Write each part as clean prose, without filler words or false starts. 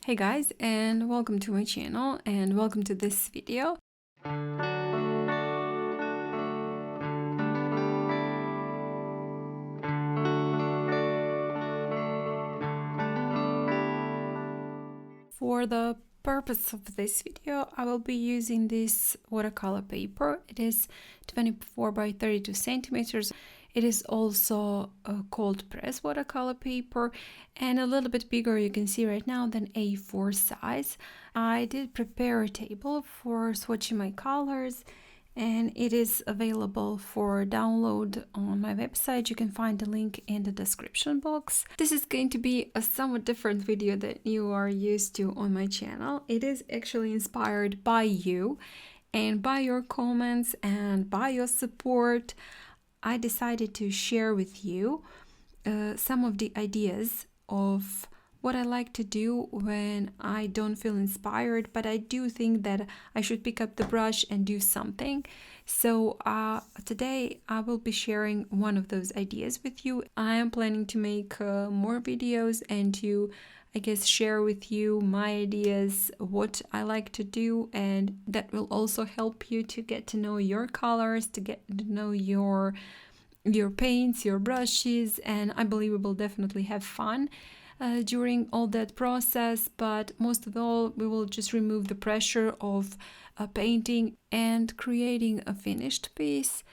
Hey guys, and welcome to my channel and welcome to this video. For the purpose of this video, I will be using this watercolor paper. It is 24 by 32 centimeters. It is also a cold press watercolor paper and a little bit bigger, you can see right now, than A4 size. I did prepare a table for swatching my colors, and it is available for download on my website. You can find the link in the description box. This is going to be a somewhat different video that you are used to on my channel. It is actually inspired by you and by your comments and by your support. I decided to share with you some of the ideas of what I like to do when I don't feel inspired, but I do think that I should pick up the brush and do something. So today I will be sharing one of those ideas with you. I am planning to make more videos and to, I guess, share with you my ideas, what I like to do, and that will also help you to get to know your colors, to get to know your paints, your brushes, and I believe we will definitely have fun during all that process. But most of all, we will just remove the pressure of painting and creating a finished piece.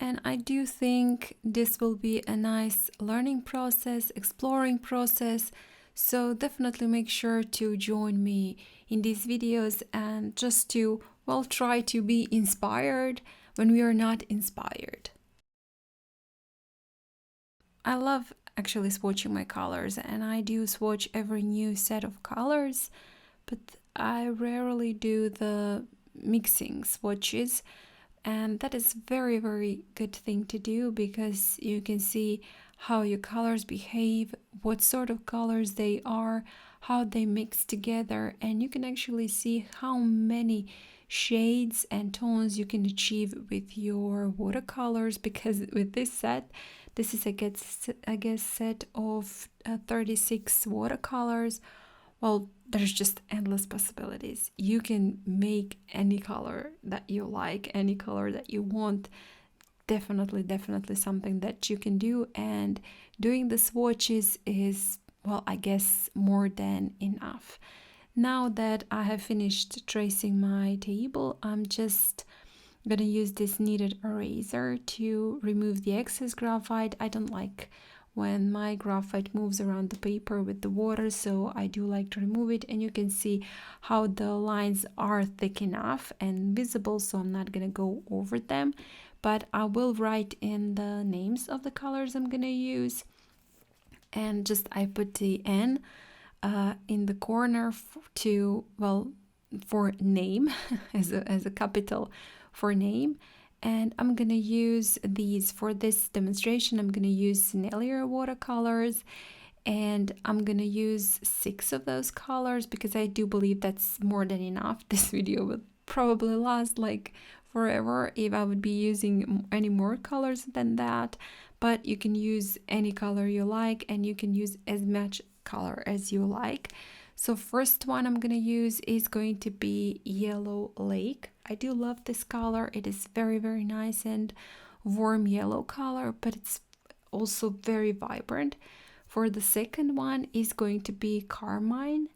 And I do think this will be a nice learning process, exploring process. So definitely make sure to join me in these videos and just to, well, try to be inspired when we are not inspired. I love actually swatching my colors, and I do swatch every new set of colors, but I rarely do the mixing swatches, and that is very good thing to do because you can see how your colors behave, what sort of colors they are, how they mix together, and you can actually see how many shades and tones you can achieve with your watercolors, because with this set, this is I guess set of 36 watercolors. Well, there's just endless possibilities. You can make any color that you like, any color that you want. Definitely something that you can do, and doing the swatches is, well, I guess more than enough. Now that I have finished tracing my table, I'm just gonna use this kneaded eraser to remove the excess graphite. I don't like when my graphite moves around the paper with the water, so I do like to remove it. And you can see how the lines are thick enough and visible, so I'm not gonna go over them, but I will write in the names of the colors I'm gonna use. And just I put the N in the corner for name as a capital for name. And I'm gonna use these for this demonstration. I'm gonna use Sennelier watercolors, and I'm gonna use 6 of those colors because I do believe that's more than enough. This video would probably last like forever if I would be using any more colors than that, but you can use any color you like, and you can use as much color as you like. So first one I'm gonna use is going to be Yellow Lake. I do love this color. It is very nice and warm yellow color, but it's also very vibrant. For the second one is going to be Carmine,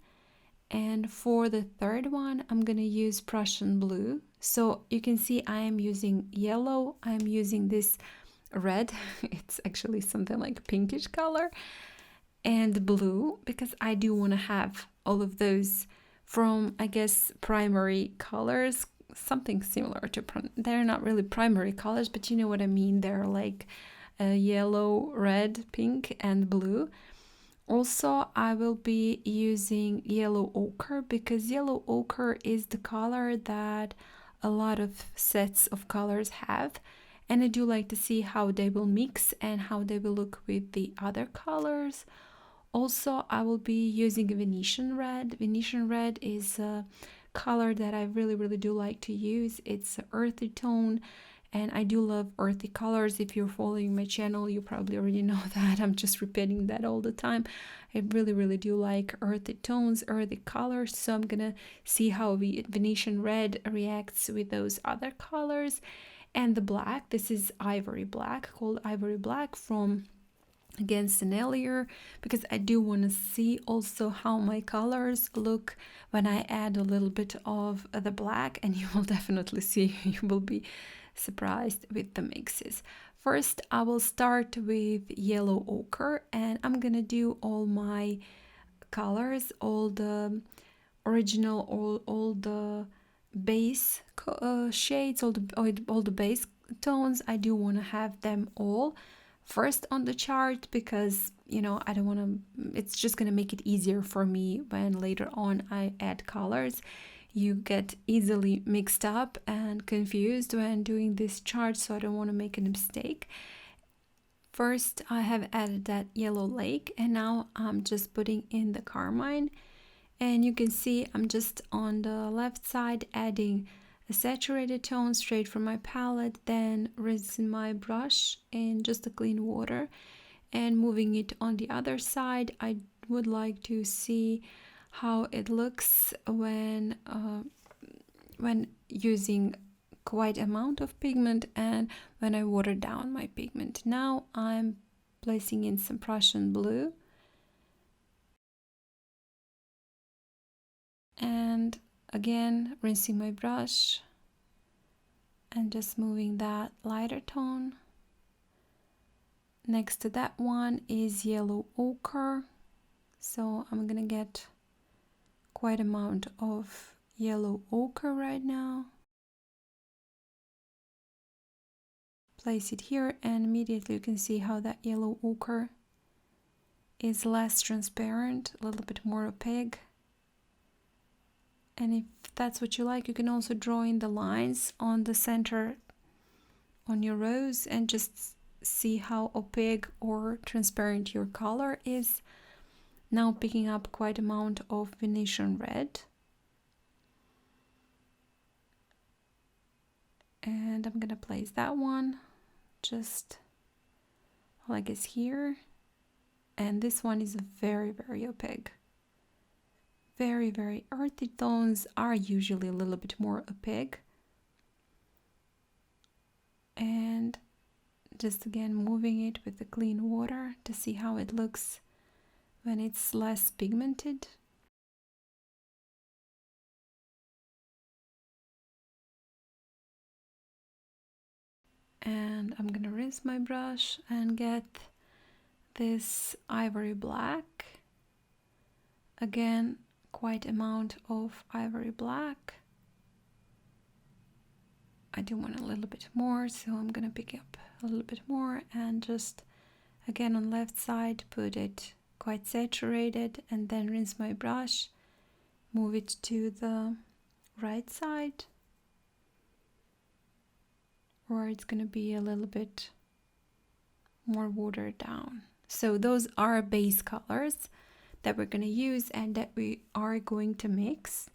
and for the third one I'm gonna use Prussian blue. So you can see I am using yellow, I'm using this red, it's actually something like pinkish color, and blue, because I do want to have all of those from, I guess, primary colors, something similar to, they're not really primary colors, but you know what I mean, they're like yellow, red, pink, and blue. Also, I will be using yellow ochre because yellow ochre is the color that a lot of sets of colors have, and I do like to see how they will mix and how they will look with the other colors. Also, I will be using Venetian red. Venetian red is a color that I really do like to use. It's an earthy tone, And I do love earthy colors. If you're following my channel, you probably already know that. I'm just repeating that all the time. I really do like earthy tones, earthy colors. So I'm gonna see how Venetian red reacts with those other colors. And the black, this is Ivory black, called Ivory black from, again, Sennelier, because I do want to see also how my colors look when I add a little bit of the black, and you will definitely see, you will be surprised with the mixes. First, I will start with yellow ochre, and I'm gonna do all my colors, all the original, all the base shades, all the base tones. I do want to have them all first on the chart, because I don't want to, it's just going to make it easier for me when later on I add colors. You get easily mixed up and confused when doing this chart, so I don't want to make a mistake. First, I have added that yellow lake, and now I'm just putting in the Carmine. And you can see I'm just on the left side adding a saturated tone straight from my palette, then rinsing my brush in just a clean water and moving it on the other side. I would like to see how it looks when using quite amount of pigment and when I water down my pigment. Now I'm placing in some Prussian blue. And again, rinsing my brush and just moving that lighter tone. Next to that one is yellow ochre. So I'm gonna get quite amount of yellow ochre right now. Place it here, and immediately you can see how that yellow ochre is less transparent, a little bit more opaque. And if that's what you like, you can also draw in the lines on the center on your rose and just see how opaque or transparent your color is. Now picking up quite amount of Venetian red. And I'm gonna place that one just like it's here. And this one is very opaque. Very earthy tones are usually a little bit more opaque. And just again moving it with the clean water to see how it looks when it's less pigmented. And I'm gonna rinse my brush and get this ivory black. Again, quite amount of ivory black. I do want a little bit more, so I'm gonna pick up a little bit more and just again on left side put it quite saturated, and then rinse my brush, move it to the right side where it's gonna be a little bit more watered down. So those are base colors that we're going to use and that we are going to mix.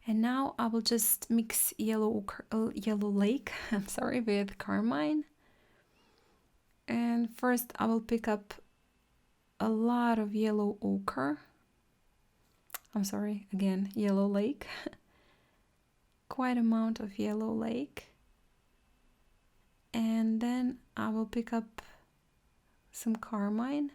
And now I will just mix yellow lake I'm sorry, with Carmine. And first I will pick up a lot of yellow ochre. I'm sorry, again, yellow lake. Quite amount of yellow lake. And then I will pick up some Carmine.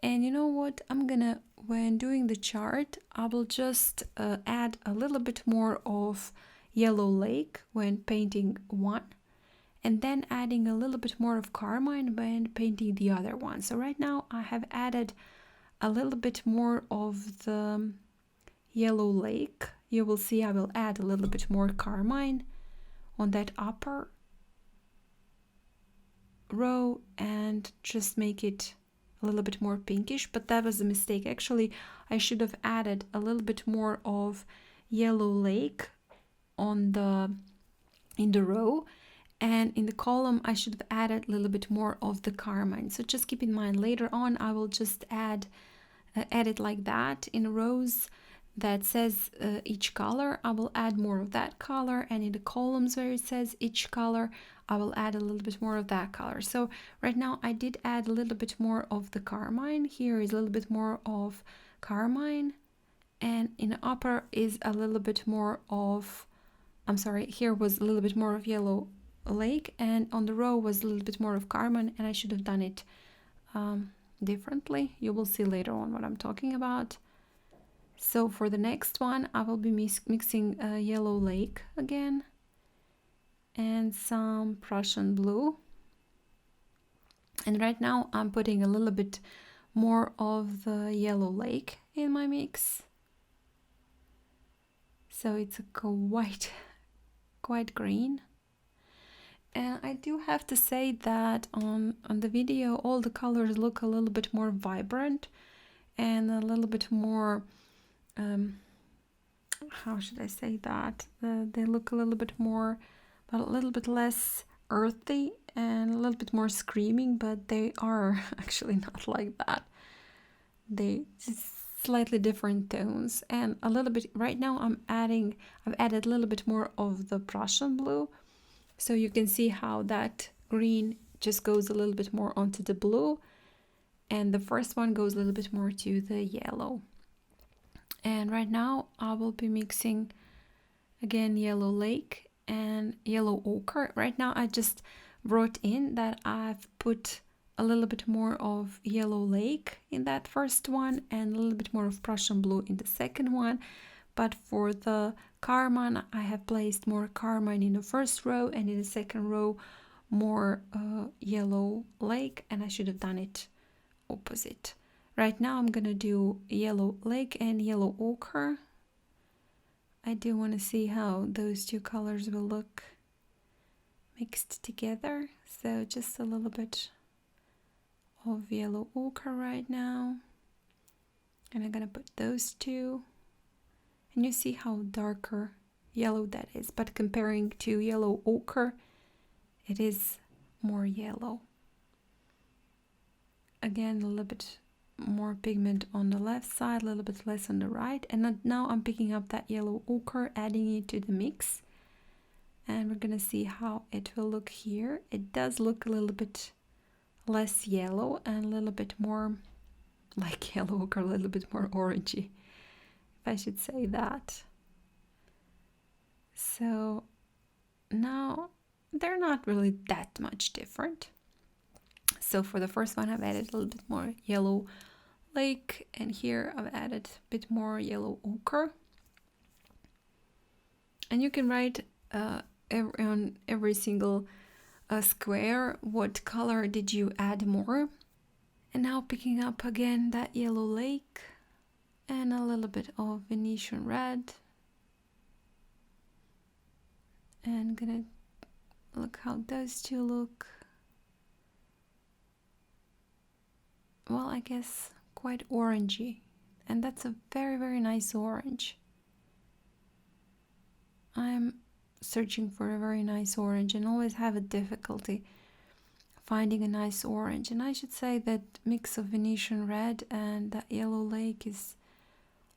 And you know what, I'm gonna, when doing the chart, I will just add a little bit more of yellow lake when painting one, and then adding a little bit more of Carmine when painting the other one. So right now I have added a little bit more of the yellow lake. You will see I will add a little bit more Carmine on that upper row and just make it a little bit more pinkish, but that was a mistake. Actually, I should have added a little bit more of yellow lake on in the row, and in the column I should have added a little bit more of the Carmine. So just keep in mind, later on I will just add it like that in rows that says each color. I will add more of that color, and in the columns where it says each color I will add a little bit more of that color. So right now I did add a little bit more of the Carmine. Here is a little bit more of Carmine, and in the upper is a little bit more of, I'm sorry, here was a little bit more of Yellow Lake, and on the row was a little bit more of Carmine, and I should have done it differently. You will see later on what I'm talking about. So for the next one, I will be mixing Yellow Lake again and some Prussian blue. And right now I'm putting a little bit more of the Yellow Lake in my mix. So it's a quite green. And I do have to say that on the video all the colors look a little bit more vibrant and a little bit more how should I say that? They look a little bit more, but a little bit less earthy and a little bit more screaming, but they are actually not like that. They just slightly different tones, and a little bit right now I've added a little bit more of the Prussian blue, so you can see how that green just goes a little bit more onto the blue, and the first one goes a little bit more to the yellow. And right now I will be mixing again Yellow Lake and Yellow Ochre. Right now I just wrote in that I've put a little bit more of Yellow Lake in that first one and a little bit more of Prussian blue in the second one. But for the Carmine, I have placed more Carmine in the first row, and in the second row more Yellow Lake, and I should have done it opposite. Right now I'm gonna do Yellow Lake and Yellow Ochre. I do want to see how those two colors will look mixed together. So just a little bit of Yellow Ochre right now. And I'm gonna put those two. And you see how darker yellow that is. But comparing to Yellow Ochre, it is more yellow. Again, a little bit more pigment on the left side, a little bit less on the right, and now I'm picking up that Yellow Ochre, adding it to the mix, and we're gonna see how it will look here. It does look a little bit less yellow and a little bit more like Yellow Ochre, a little bit more orangey, if I should say that. So now they're not really that much different. So for the first one I've added a little bit more Yellow Lake, and here I've added a bit more Yellow Ochre. And you can write on every single square what color did you add more. And now picking up again that Yellow Lake and a little bit of Venetian red. And gonna look how those two look. Well, I guess quite orangey, and that's a very nice orange. I'm searching for a very nice orange and always have a difficulty finding a nice orange, and I should say that mix of Venetian red and that Yellow Lake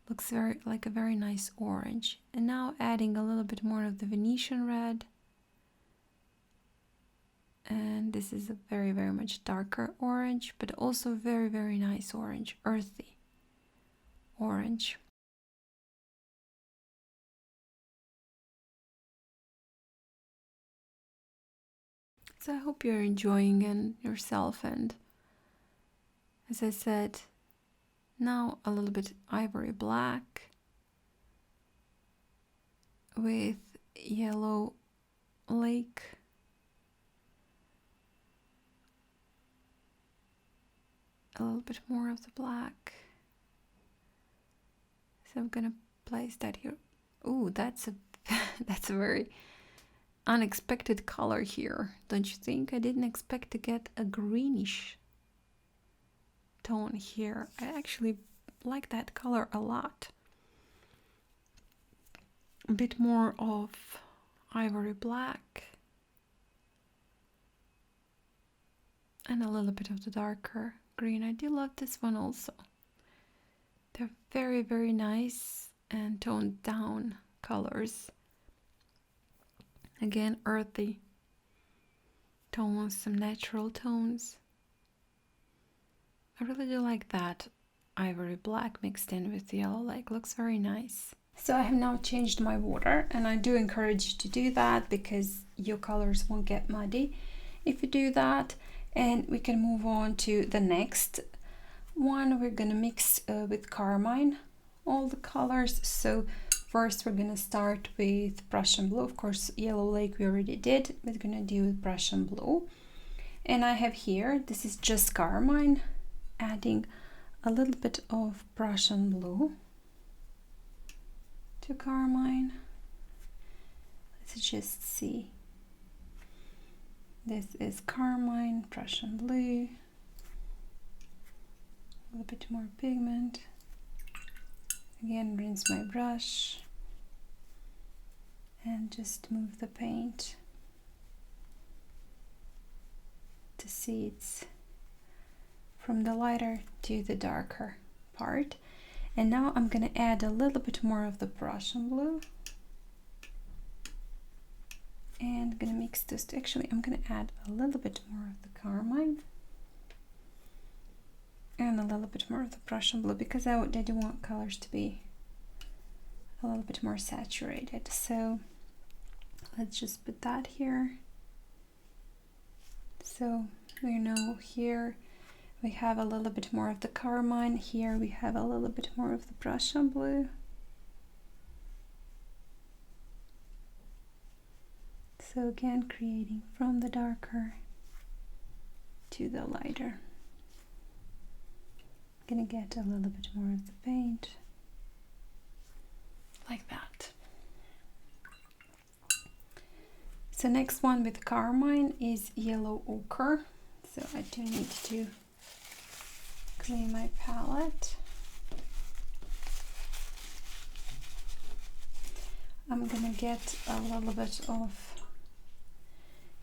looks like a very nice orange. And now adding a little bit more of the Venetian red, and this is a very much darker orange, but also very nice orange, earthy orange. So I hope you're enjoying it yourself, and as I said, now a little bit ivory black with Yellow Lake. A little bit more of the black. So I'm gonna place that here. Ooh, that's a that's a very unexpected color here, don't you think? I didn't expect to get a greenish tone here. I actually like that color a lot. A bit more of ivory black and a little bit of the darker green. I do love this one also. They're very nice and toned down colors. Again, earthy. tones, some natural tones. I really do like that ivory black mixed in with yellow, like looks very nice. So I have now changed my water, and I do encourage you to do that because your colors won't get muddy if you do that. And we can move on to the next one. We're gonna mix with Carmine all the colors. So first we're gonna start with Prussian blue. Of course, yellow lake we already did. We're gonna do with Prussian blue. And I have here, this is just Carmine, adding a little bit of Prussian blue to Carmine. Let's just see. This is Carmine, Prussian blue. A little bit more pigment. Again, rinse my brush and just move the paint to see it's from the lighter to the darker part. And now I'm gonna add a little bit more of the Prussian blue and gonna mix this. Actually, I'm gonna add a little bit more of the Carmine and a little bit more of the Prussian blue because I do want colors to be a little bit more saturated. So let's just put that here. So we know here we have a little bit more of the Carmine, here we have a little bit more of the Prussian blue. So again, creating from the darker to the lighter. I'm gonna get a little bit more of the paint, like that. So next one with Carmine is yellow ochre. So I do need to clean my palette. I'm gonna get a little bit of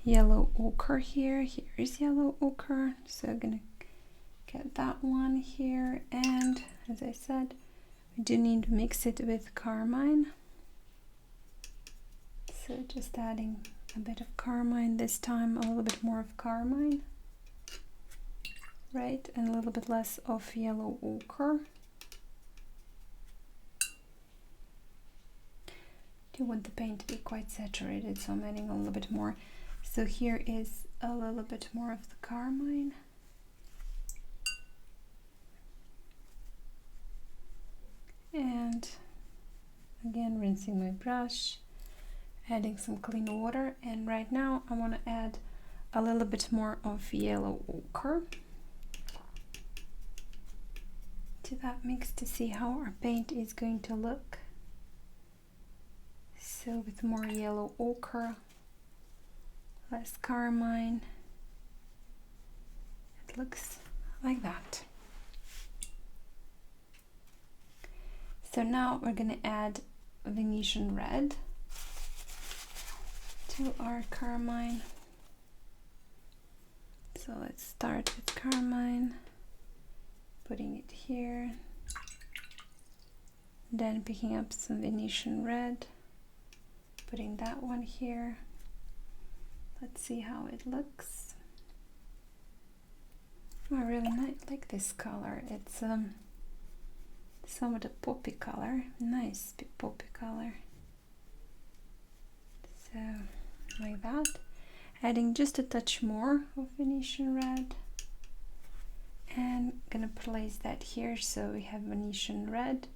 yellow ochre here. Here is yellow ochre, so I'm gonna get that one here, and as I said, we do need to mix it with Carmine. So just adding a bit of Carmine this time, a little bit more of Carmine, right, and a little bit less of yellow ochre. Do want the paint to be quite saturated, so I'm adding a little bit more. So here is a little bit more of the Carmine. And again, rinsing my brush, adding some clean water, and right now I want to add a little bit more of yellow ochre to that mix to see how our paint is going to look. So with more yellow ochre, less Carmine, it looks like that. So now we're going to add Venetian red to our Carmine. So let's start with Carmine, putting it here, then picking up some Venetian red, putting that one here. Let's see how it looks. I really like this color. It's somewhat a poppy color, nice poppy color. So like that, adding just a touch more of Venetian red, and gonna place that here. So we have Venetian red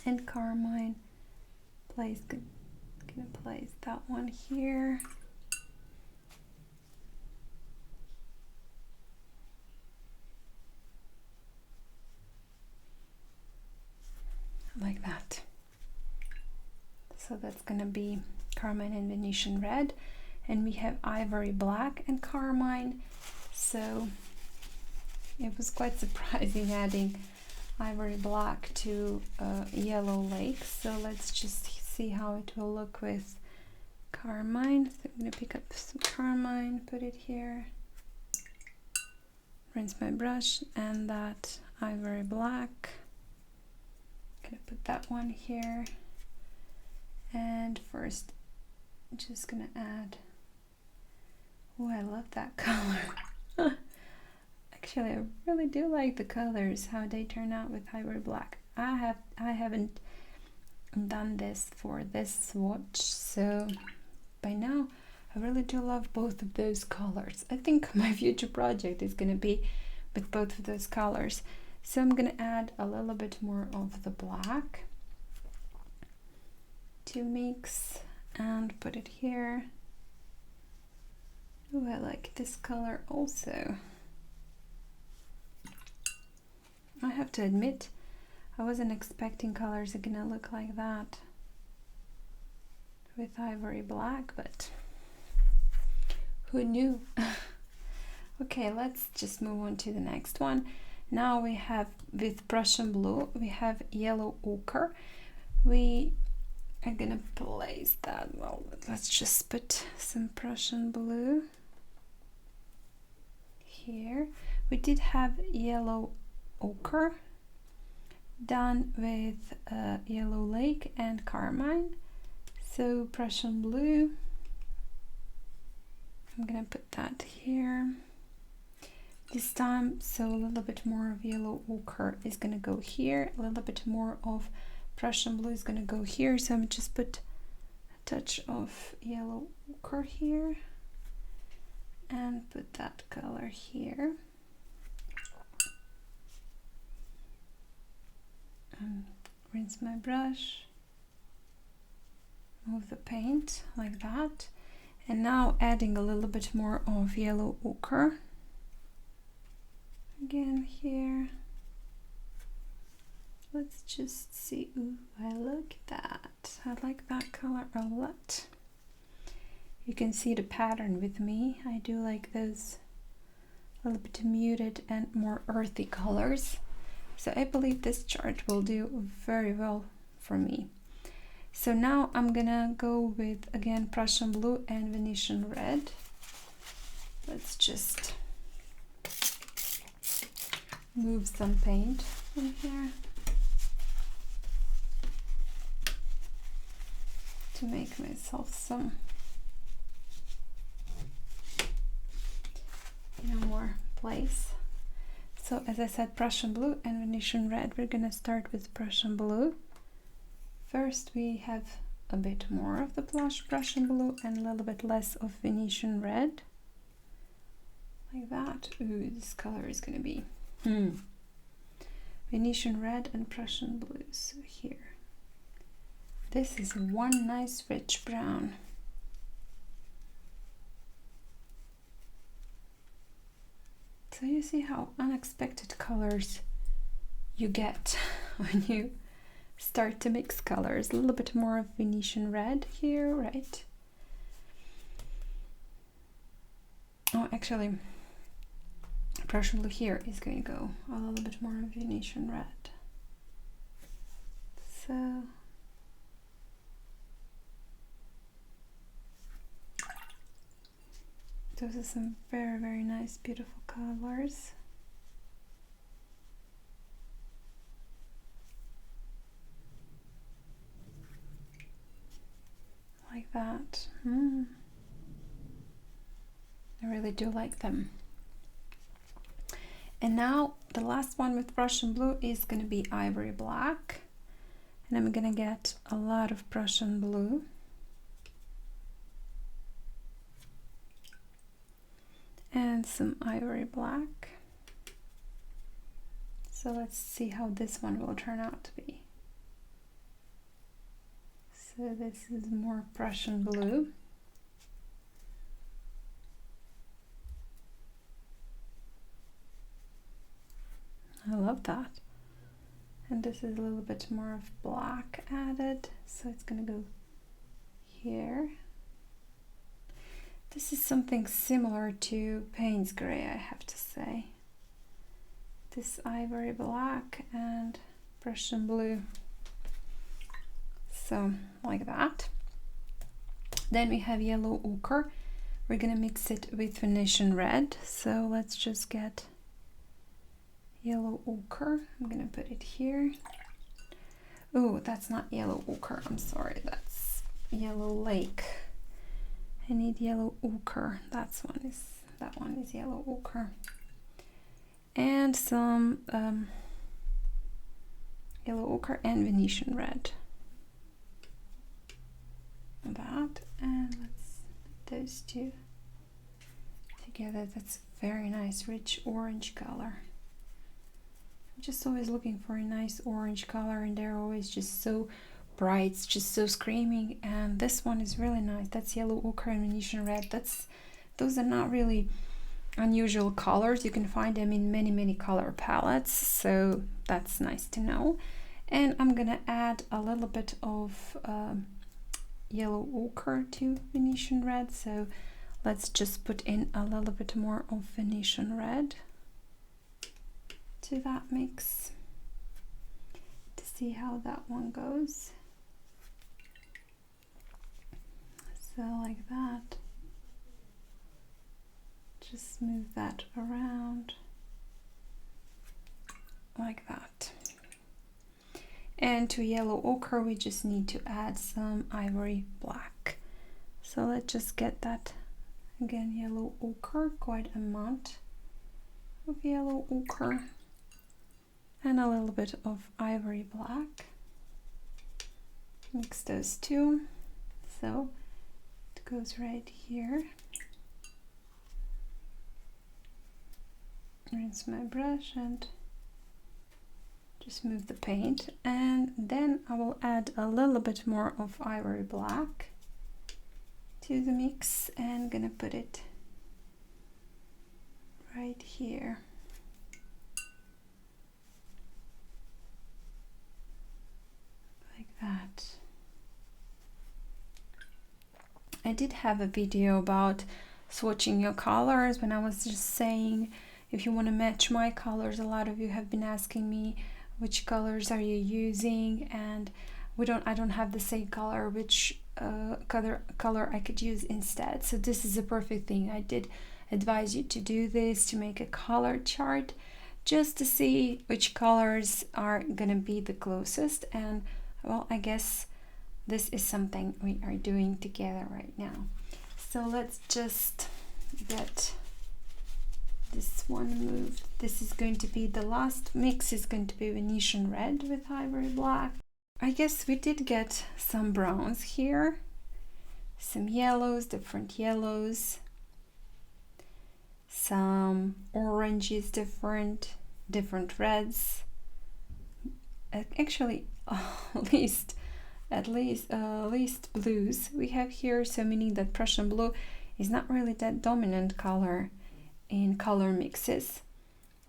and Carmine. Gonna place that one here. Like that. So that's gonna be Carmine and Venetian red, and we have Ivory black and Carmine. So it was quite surprising adding Ivory black to yellow lake. So let's just see how it will look with Carmine. So I'm gonna pick up some Carmine, put it here, rinse my brush, and that Ivory black. Gonna put that one here, and first I'm just gonna add Oh, I love that color. Actually, I really do like the colors, how they turn out with ivory black. I haven't done this for this swatch, so by now I really do love both of those colors. I think my future project is gonna be with both of those colors. So I'm gonna add a little bit more of the black to mix and put it here. Oh, I like this color also. I have to admit, I wasn't expecting colors are gonna look like that with ivory black, but who knew? Okay, let's just move on to the next one. Now we have, with Prussian blue, we have yellow ochre. We are gonna place that, well, let's just put some Prussian blue here. We did have yellow ochre done with yellow lake and carmine. So Prussian blue, I'm gonna put that here this time. So a little bit more of yellow ochre is gonna go here, a little bit more of Prussian blue is gonna go here. So I'm just put a touch of yellow ochre here and put that color here. Rinse my brush, move the paint like that, and now adding a little bit more of yellow ochre again here. Let's just see. Ooh, I like that. I like that color a lot. You can see the pattern with me. I do like those a little bit muted and more earthy colors. So I believe this chart will do very well for me. So now I'm gonna go with, again, Prussian blue and Venetian red. Let's just move some paint in here to make myself some, more place. So as I said, Prussian blue and Venetian red. We're gonna start with Prussian blue. First we have a bit more of the Prussian blue and a little bit less of Venetian red. Like that. Ooh, this color is gonna be Venetian red and Prussian blue. So here. This is one nice rich brown. So you see how unexpected colors you get when you start to mix colors. A little bit more of Venetian red here, right? Oh, actually, Prussian blue here is going to go a little bit more of Venetian red. So those are some very, very nice, beautiful colors. Like that. I really do like them. And now the last one with Prussian blue is going to be ivory black. And I'm going to get a lot of Prussian blue. And some ivory black. So let's see how this one will turn out to be. So this is more Prussian blue. I love that. And this is a little bit more of black added, so it's gonna go here. This is something similar to Payne's Gray, I have to say. This ivory black and Prussian blue. So, like that. Then we have yellow ochre. We're gonna mix it with Venetian red. So let's just get yellow ochre. I'm gonna put it here. Oh, that's not yellow ochre, I'm sorry, that's yellow lake. I need yellow ochre. That one is yellow ochre. And some yellow ochre and Venetian red. That, and let's put those two together. That's very nice, rich orange color. I'm just always looking for a nice orange color, and they're always just so bright, it's just so screaming. And this one is really nice. That's yellow ochre and Venetian red. Those are not really unusual colors. You can find them in many color palettes, so that's nice to know. And I'm gonna add a little bit of yellow ochre to Venetian red, so let's just put in a little bit more of Venetian red to that mix to see how that one goes. So like that, just move that around like that. And to yellow ochre we just need to add some ivory black. So let's just get that again, yellow ochre, quite a amount of yellow ochre and a little bit of ivory black. Mix those two. So it goes right here. Rinse my brush and just move the paint, and then I will add a little bit more of ivory black to the mix and gonna put it right here. Like that. I did have a video about swatching your colors when I was just saying if you want to match my colors. A lot of you have been asking me which colors are you using, and I don't have the same color, which color I could use instead. So this is a perfect thing. I did advise you to do this, to make a color chart just to see which colors are gonna be the closest. And well, I guess this is something we are doing together right now. So let's just get this one moved. This is going to be the last mix, is going to be Venetian red with ivory black. I guess we did get some browns here, some yellows, different yellows, some oranges, different reds, actually at least blues we have here, so meaning that Prussian blue is not really that dominant color in color mixes.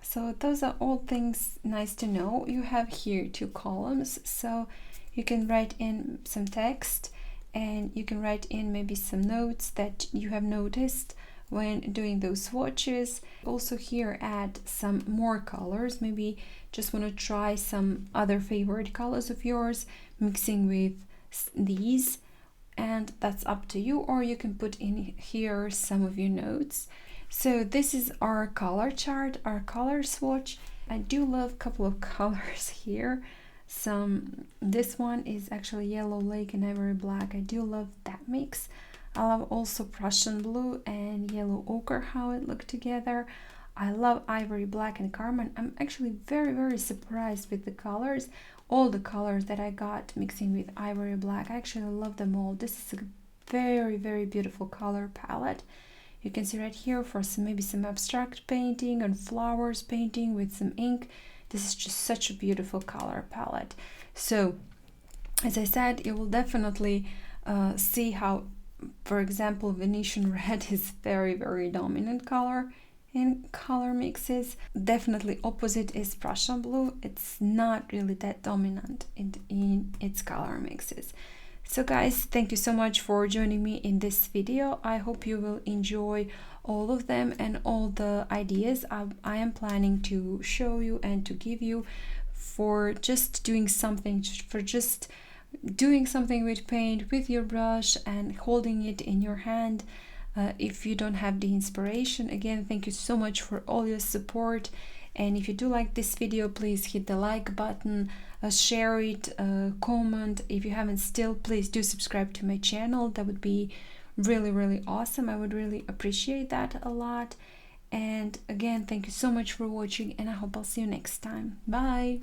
So those are all things nice to know. You have here 2 columns, so you can write in some text, and you can write in maybe some notes that you have noticed when doing those swatches. Also here add some more colors, maybe just want to try some other favorite colors of yours mixing with these, and that's up to you, or you can put in here some of your notes. So this is our color chart, our color swatch. I do love a couple of colors here. This one is actually yellow lake and ivory black. I do love that mix. I love also Prussian blue and yellow ochre, how it looked together. I love ivory black and Carmine. I'm actually very surprised with the colors, all the colors that I got mixing with ivory black. I actually love them all. This is a very beautiful color palette. You can see right here for maybe some abstract painting and flowers painting with some ink. This is just such a beautiful color palette. So as I said, you will definitely see how, for example, Venetian red is very dominant color in color mixes. Definitely opposite is Prussian blue. It's not really that dominant in its color mixes. So guys, thank you so much for joining me in this video. I hope you will enjoy all of them and all the ideas I am planning to show you and to give you for just doing something, with paint, with your brush and holding it in your hand. If you don't have the inspiration, again, thank you so much for all your support. And if you do like this video, please hit the like button, share it, comment. If you haven't still, please do subscribe to my channel. That would be really awesome. I would really appreciate that a lot. And again, thank you so much for watching, and I hope I'll see you next time. Bye.